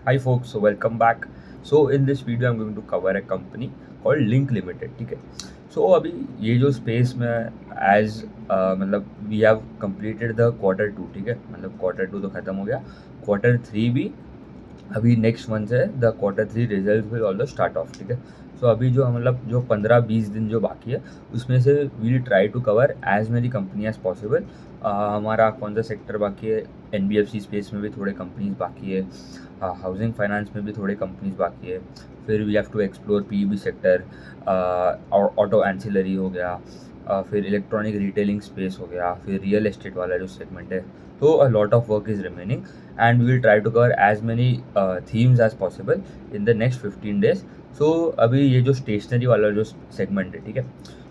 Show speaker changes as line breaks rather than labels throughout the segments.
Hi folks, so welcome back. So in this video I'm going to cover a company called Link Limited. ठीक है. So अभी ये जो space में as मतलब we have completed the Q2. ठीक है, मतलब Q2 तो ख़त्म हो गया, Q3 भी अभी नेक्स्ट मंथ से the Q3 result will also start of. ठीक है. सो अभी जो मतलब जो 15-20 दिन जो बाकी है उसमें से we'll try to cover as many company as possible. हमारा कौन सा सेक्टर बाकी है, NBFC स्पेस में भी थोड़े कंपनीज बाकी है, हाउसिंग फाइनेंस में भी थोड़े कंपनीज बाकी है. फिर we have to explore PEB sector और ऑटो एंसिलरी हो गया, फिर इलेक्ट्रॉनिक रिटेलिंग स्पेस हो गया, फिर रियल एस्टेट वाला जो सेगमेंट है. तो a lot of work is remaining and we will try to cover as many themes as possible in the next 15 days. So अभी ये जो स्टेशनरी वाला जो सेगमेंट है, ठीक है.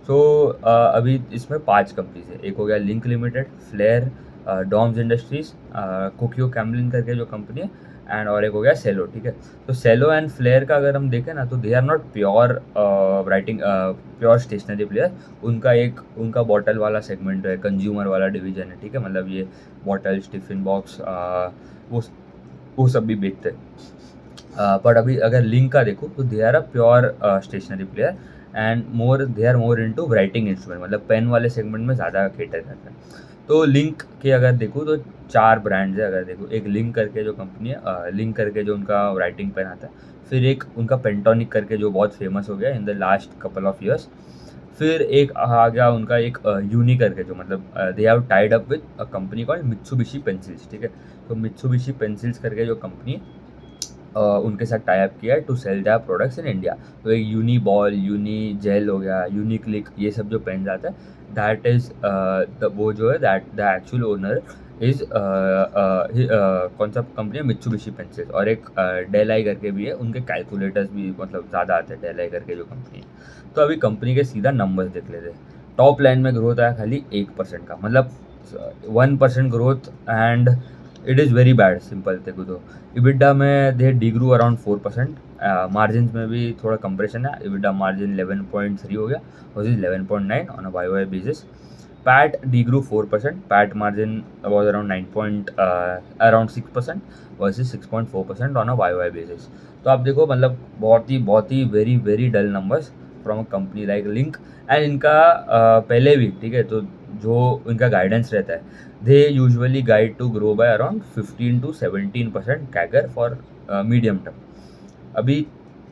सो अभी इसमें 5 कंपनीज है. एक हो गया Linc limited, Flair, DOMS industries, Kokuyo Camlin करके जो कंपनी है, एंड और एक हो गया सेलो. ठीक है. तो सेलो एंड फ्लेयर का अगर हम देखें ना तो they are not pure writing pure stationery player. उनका बॉटल वाला सेगमेंट है, कंज्यूमर वाला डिवीजन है. ठीक है, मतलब ये बॉटल, टिफिन बॉक्स, वो वो सब भी बेचते हैं. बट अभी अगर लिंक का देखो तो they are a pure stationery player and they are more into writing instrument, मतलब पेन वाले सेगमेंट में ज़्यादा केटर करते हैं. तो लिंक के अगर देखो तो 4 ब्रांड्स है. अगर देखो, एक लिंक करके जो कंपनी है, लिंक करके जो उनका राइटिंग पेन आता है. फिर एक उनका पेंटोनिक करके जो बहुत फेमस हो गया in the last couple of years. फिर एक आ गया उनका एक यूनी करके जो मतलब they have tied up with a company called Mitsubishi pencils. ठीक है. तो मित्सुबिशी पेंसिल्स करके जो कंपनी उनके साथ टाई अप किया है to sell their products in India. तो एक यूनी बॉल, यूनी जेल हो गया, यूनी क्लिक, ये सब जो पेन आता है, दैट इज़ वो जो है that the actual owner is कौन सा कंपनी है, मित्सुबिशी पेंसिल्स. और एक डेल आई करके भी है, उनके कैलकुलेटर्स भी मतलब ज़्यादा आते हैं डेल आई करके जो कंपनी है. तो अभी कंपनी के सीधा नंबर्स देख लेते हैं. टॉप लाइन में ग्रोथ आया खाली 1% का, मतलब 1% growth, and it is very bad. Simple देखो तो इबिडा में दे डिग्रू अराउंड 4%. मार्जिन में भी थोड़ा कंप्रेशन है. इबिडा मार्जिन 11.3 हो गया, versus 11.9 on a YoY basis. PAT degrew 4%, PAT margin was around 6% versus 6.4% on a YoY basis. तो आप देखो मतलब बहुत ही very very dull numbers from a company like Linc. And इनका पहले भी, ठीक है, तो जो इनका गाइडेंस रहता है, they usually guide to grow by around 15-17% CAGR for medium term. अभी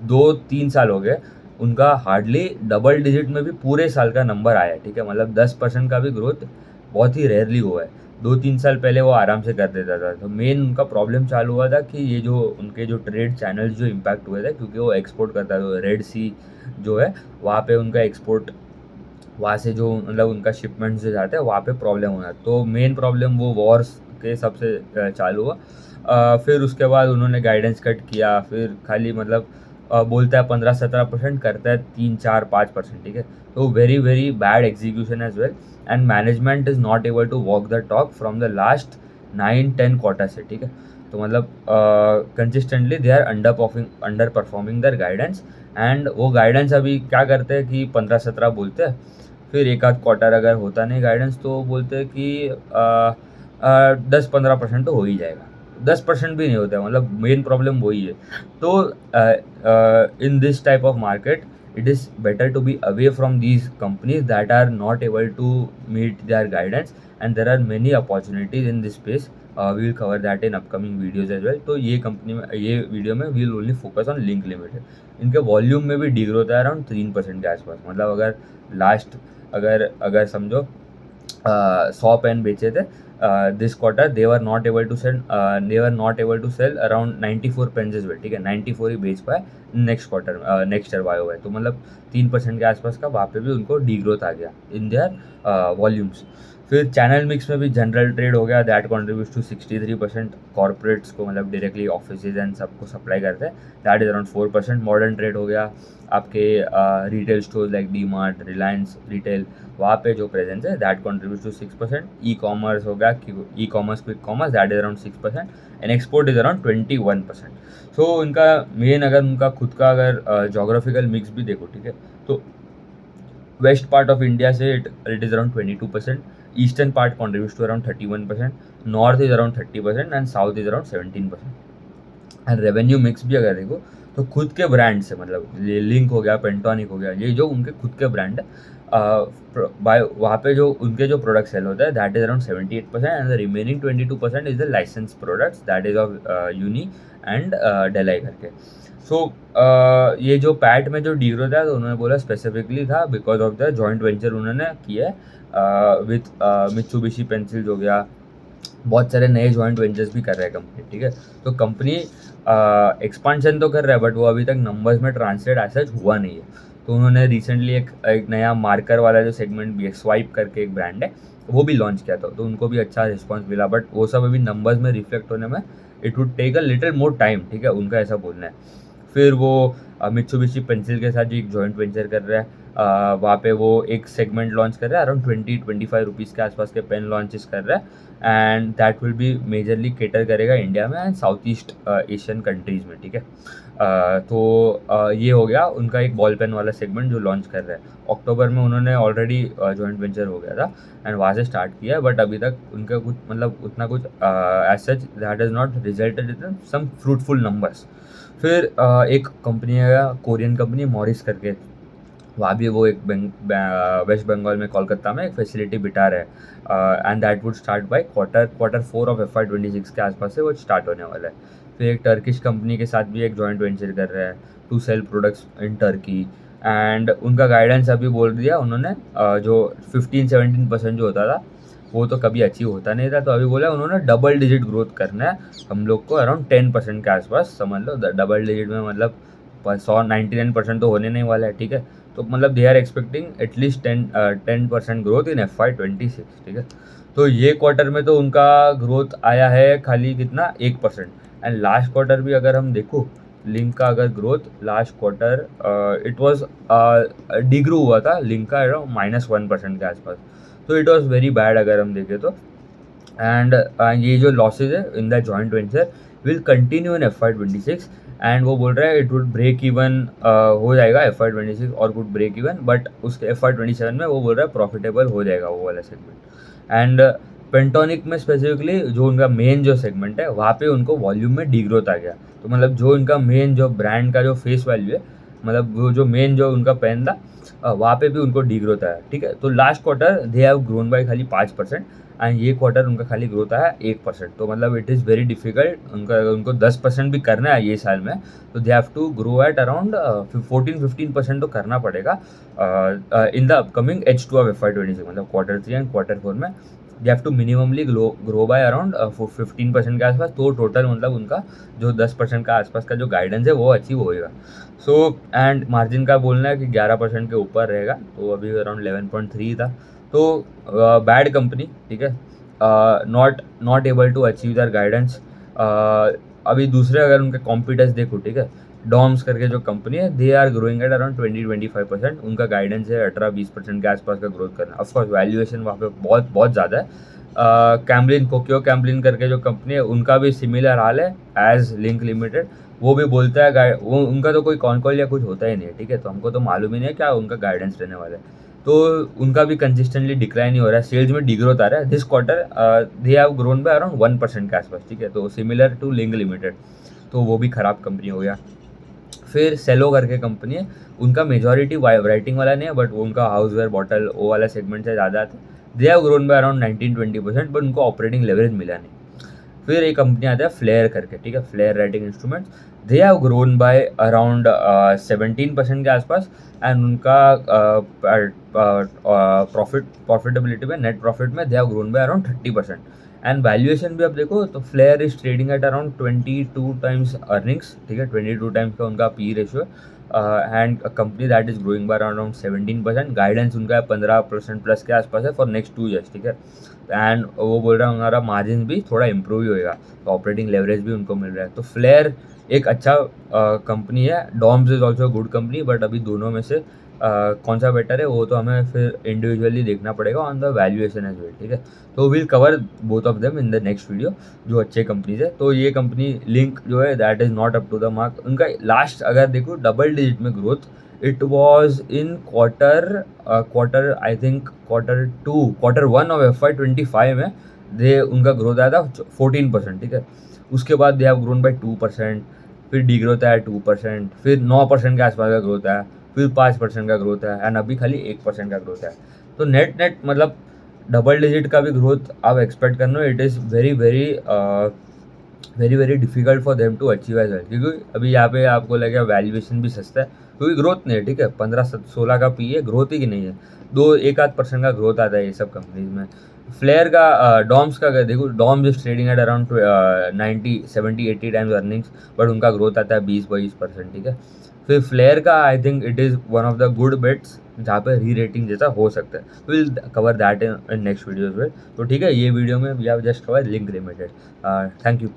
2-3 साल हो गए, उनका हार्डली डबल डिजिट में भी पूरे साल का नंबर आया है. ठीक है, मतलब 10% का भी ग्रोथ बहुत ही रेयरली हुआ है. 2-3 साल पहले वो आराम से कर देता था. तो मेन उनका प्रॉब्लम चालू हुआ था कि ये जो उनके जो ट्रेड चैनल्स जो इम्पैक्ट हुए थे, क्योंकि वो एक्सपोर्ट करता था. तो रेड सी जो है वहाँ पे उनका एक्सपोर्ट, वहाँ से जो मतलब उनका शिपमेंट्स जो जाते हैं वहाँ पे प्रॉब्लम होना. तो मेन प्रॉब्लम वो वॉर्स के सबसे चालू हुआ. फिर उसके बाद उन्होंने गाइडेंस कट किया. फिर खाली मतलब बोलता है 15-17%, करता है 3-4-5%. ठीक है. तो very very bad execution as well, and management is not able to walk the talk from the last 9-10 quarter से. ठीक है. तो मतलब consistently they are underperforming their guidance. And वो गाइडेंस अभी क्या करते हैं कि 15-17 बोलते हैं, फिर एक आध क्वार्टर अगर होता नहीं गाइडेंस तो बोलते हैं कि 10-15% तो हो ही जाएगा. 10% भी नहीं होता है, मतलब मेन प्रॉब्लम वही है. तो in this type of market it is better to be away from these companies that are not able to meet their guidance, and there are many opportunities in this space. We will cover that in upcoming videos as well. तो ये company में, ये video में we will only focus on link limited. इनके volume में भी degrowth है around 3% के आसपास. मतलब अगर लास्ट अगर अगर समझो 100 पेन बेचे थे this quarter, they were not able to sell around 94 pens is well. ठीक है, 94 ही बेच पाए नेक्स्ट क्वार्टर, नेक्स्ट ईयर वाई है. तो मतलब 3% के आसपास का वहाँ पे भी उनको डीग्रोथ आ गया इन देयर वॉल्यूम्स. फिर चैनल मिक्स में भी जनरल ट्रेड हो गया, दैट कॉन्ट्रीब्यूट टू 63%. कॉर्पोरेट्स को मतलब डायरेक्टली ऑफिस एंड सबको सप्लाई करते हैं, that is around 4%. Modern trade हो गया, आपके retail store like D Mart, Reliance retail, वहाँ पे जो प्रेजेंस है that contribute to 6%. E commerce हो गया, e commerce, quick commerce, that is around 6%. And export is around 21%. So इनका मेन अगर उनका खुद का अगर जोग्राफिकल मिक्स भी देखो, ठीक है, तो वेस्ट पार्ट ऑफ इंडिया से it is around 22%. Eastern part contribute to around 31%. North is around 30% and south is around 17%. And revenue mix भी अगर देखो तो खुद के ब्रांड से, मतलब ये लिंक हो गया, पेंटोनिक हो गया, ये जो उनके खुद के ब्रांड है, बाय वहाँ पे जो उनके जो प्रोडक्ट सेल होता है that is around 78%, and the remaining 22% is the license products that is of Uni and Deli करके। सो ये जो पैट में जो डी ग्रोथ है, तो उन्होंने बोला स्पेसिफिकली था because of the joint venture उन्होंने किया है विथ मित्सुबिशी पेंसिल्स हो गया, बहुत सारे नए जॉइंट वेंचर्स भी कर रहा है कंपनी, ठीक है। तो कंपनी एक्सपांशन तो कर रहा है बट वो अभी तक नंबर्स में ट्रांसलेट ऐसा हुआ नहीं है। तो उन्होंने रिसेंटली एक नया मार्कर वाला जो सेगमेंट भी है, स्वाइप करके एक ब्रांड है, वो भी लॉन्च किया था, तो उनको भी अच्छा रिस्पॉन्स मिला, बट वो सब अभी नंबर्स में रिफ्लेक्ट होने में it would take a little more time, ठीक है, उनका ऐसा बोलना है। फिर वो मित्सुबिशी पेंसिल के साथ जो एक जॉइंट वेंचर कर रहा है, वहाँ पे वो एक सेगमेंट लॉन्च कर रहा है, अराउंड 20-25 रुपीज़ के आसपास के पेन लॉन्चेस कर रहा है, and that will be majorly cater करेगा इंडिया में and south east Asian countries में, ठीक है। ये हो गया उनका एक बॉल पेन वाला सेगमेंट जो लॉन्च कर रहा है। अक्टूबर में उन्होंने ऑलरेडी जॉइंट वेंचर हो गया था एंड वहाँ से स्टार्ट किया है, बट अभी तक उनका कुछ मतलब उतना कुछ as such that is not resulted in some fruitful numbers. फिर एक कंपनी है, कोरियन कंपनी मॉरिस करके, वहाँ भी वो एक वेस्ट बंगाल में कोलकाता में एक फैसिलिटी बिठा रहे हैं, and that would start by quarter 4 of FY 26 के आसपास से वो स्टार्ट होने वाला है। फिर एक टर्किश कंपनी के साथ भी एक जॉइंट वेंचर कर रहे हैं to sell products in Turkey, and उनका गाइडेंस अभी बोल दिया उन्होंने, जो 15-17% जो होता था वो तो कभी अचीव होता नहीं था, तो अभी बोला उन्होंने डबल डिजिट ग्रोथ करना है हम लोग को, अराउंड 10% के आसपास समझ लो। डबल डिजिट में मतलब 99% तो होने नहीं वाला है, ठीक है। तो मतलब they are expecting at least 10% growth in FY 26, ठीक है। तो ये क्वार्टर में तो उनका ग्रोथ आया है खाली कितना 1%, एंड लास्ट क्वार्टर भी अगर हम देखो लिंक का अगर growth last quarter it was degrow हुआ था लिंक का अराउंड -1% के आसपास, तो इट वॉज वेरी बैड अगर हम देखें तो। एंड ये जो लॉसेज है in the joint venture will continue in FY 26, and वो बोल रहा है इट वुड ब्रेक इवन हो जाएगा FY 26 और गुड ब्रेक इवन, बट उसके FY 27 में वो बोल रहा है प्रॉफिटेबल हो जाएगा वो वाला सेगमेंट। एंड पेंटोनिक में स्पेसिफिकली जो उनका मेन जो सेगमेंट है वहाँ पे उनको वॉल्यूम में डीग्रोथ आ गया, तो मतलब जो उनका मेन जो ब्रांड का जो फेस वैल्यू है, मतलब वो जो मेन जो उनका पेन था वहाँ पे भी उनको डीग्रोथ आया, ठीक है। तो last quarter they have grown bye खाली 5%, एंड ये क्वार्टर उनका खाली ग्रोथ आया 1%, तो मतलब इट इज़ वेरी डिफिकल्ट उनको 10% भी करना है ये साल में, तो they have to grow at around 14-15% तो करना पड़ेगा in the upcoming H2 of FY 26, मतलब Q3 एंड Q4 में they have to minimally grow by around 15% के आसपास, तो टोटल मतलब उनका जो 10% का आसपास का जो गाइडेंस है वो अचीव होएगा। सो एंड मार्जिन का बोलना है कि 11% के ऊपर रहेगा, तो अभी अराउंड 11.3 था, तो बैड कंपनी, ठीक है, not able to achieve their guidance. अभी दूसरे अगर उनके कॉम्पिटर्स देखो, ठीक है, डॉम्स करके जो कंपनी है they are growing at around 20-25%, उनका गाइडेंस है 18-20% के आसपास का ग्रोथ करना। ऑफकोर्स वैल्यूएशन वहाँ पे बहुत बहुत ज़्यादा है। कैम्लिन कोकियो कैम्लिन करके जो कंपनी है उनका भी सिमिलर हाल है एज लिंक लिमिटेड, वो भी बोलता है वो उनका तो कोई कॉल या कुछ होता ही नहीं है, ठीक है, तो हमको तो मालूम ही नहीं है क्या उनका गाइडेंस रहने वाला है, तो उनका भी कंसिस्टेंटली डिक्लाइन ही हो रहा है, सेल्स में डिग्रोथ आ रहा है। This quarter they have grown by around 1% के आसपास, ठीक है, तो सिमिलर टू लिंक लिमिटेड, तो वो भी ख़राब कंपनी हो गया। फिर सेलो करके कंपनी है, उनका मेजॉरिटी राइटिंग वाला नहीं है, बट वो उनका हाउसवेयर बॉटल वो वाला सेगमेंट से ज़्यादा आता है। दे have grown by around 19-20%, but उनको ऑपरेटिंग लेवरेज मिला नहीं। फिर एक कंपनी आता है फ्लेयर करके, ठीक है, Flair writing instruments, they have grown by around 17% के आसपास, एंड उनका प्रॉफिटेबिलिटी में नेट प्रॉफिट में they have grown by around 30%, and valuation भी आप देखो तो Flair is trading at around 22 times earnings, ठीक है, 22 टाइम्स का उनका P ratio, and company that is growing by around 17%, guidance उनका 15% प्लस के आसपास है फॉर नेक्स्ट 2 ईयर्स, ठीक है, एंड वो बोल रहा है हमारा मार्जिन भी थोड़ा इंप्रूव ही होएगा, तो ऑपरेटिंग लेवरेज भी उनको मिल रहा है, तो फ्लेयर एक अच्छा कंपनी है। Doms is also good company, but अभी दोनों में से कौन सा बेटर है वो तो हमें फिर इंडिविजुअली देखना पड़ेगा on the valuation as well, ठीक है, तो will cover both of them in the next video जो अच्छे कंपनीज है। तो ये कंपनी लिंक जो है that is not up to the mark, उनका लास्ट अगर देखो डबल डिजिट में growth it was in quarter I think Q1 ऑफ FY 25 में दे उनका ग्रोथ आया था 14%, ठीक है, उसके बाद दे हैव ग्रोन बाय 2%, फिर डी ग्रोथ है 2%, फिर 9% के आसपास का ग्रोथ है, फिर 5% का ग्रोथ है, एंड अभी खाली 1% का ग्रोथ है। तो नेट नेट मतलब डबल डिजिट का भी ग्रोथ आप एक्सपेक्ट करना, it is very very very very difficult for them to achieve as well, क्योंकि अभी यहाँ पे आपको लगेगा वैल्यूएशन भी सस्ता है, क्योंकि ग्रोथ नहीं है, ठीक है, 15-16 का पी है, ग्रोथ ही की नहीं है, 1-8% का ग्रोथ आता है ये सब कंपनीज में। फ्लेयर का डॉम्स का अगर देखो, Doms is trading at around 90-70-80 times earnings, but उनका ग्रोथ आता है 20-22%, ठीक है। फिर फ्लेयर का I think it is one of the good bets जहाँ पे री रेटिंग जैसा हो सकता है, will cover that in next videos में। तो ठीक है, ये वीडियो में we have just cover Linc limited. Thank you.